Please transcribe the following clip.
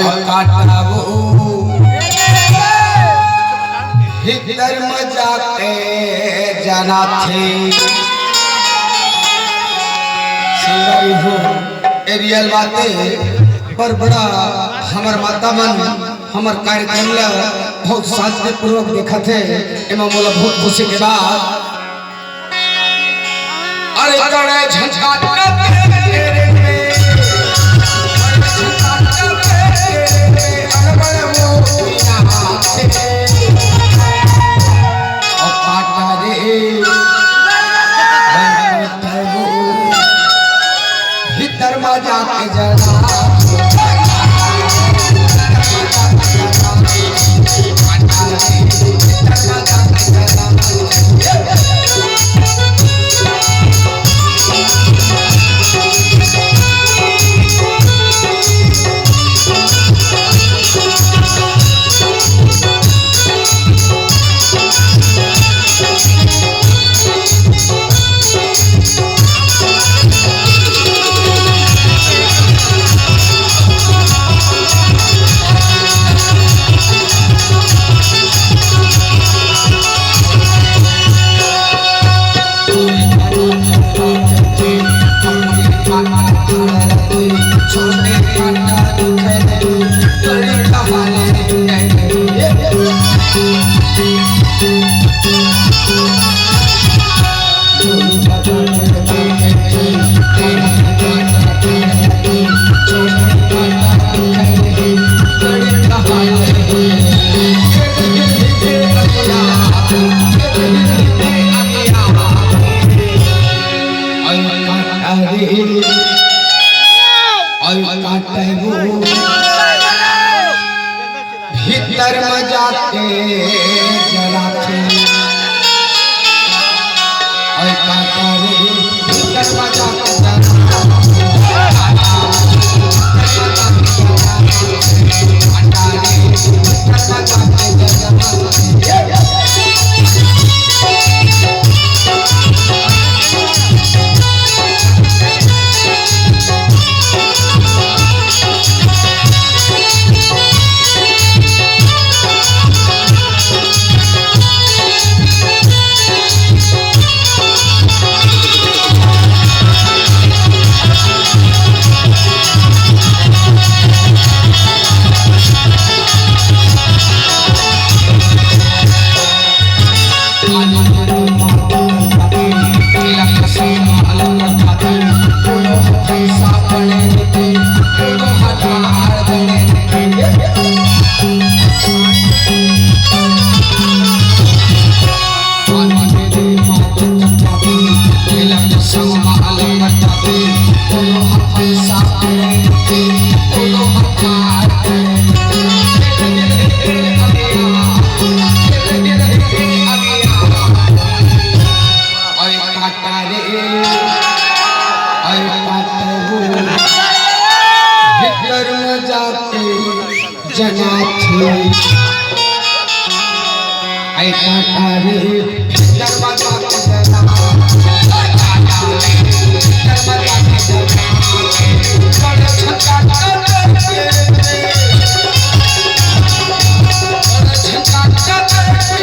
और काटाबो भीतर में जाके जाना थे सही हो एरियल बातें पर बड़ा हमार माता मन हमार कार्यक्रम ला बहुत शांतिपूर्वक देखा थे एवं बोला बहुत खुशी के बाद अरे कड़े झंझा जाके जाना भीतर में जाके जला थे और काटा रे भीतर में जाके जना थे आई काटा रे भीतर में जाके जना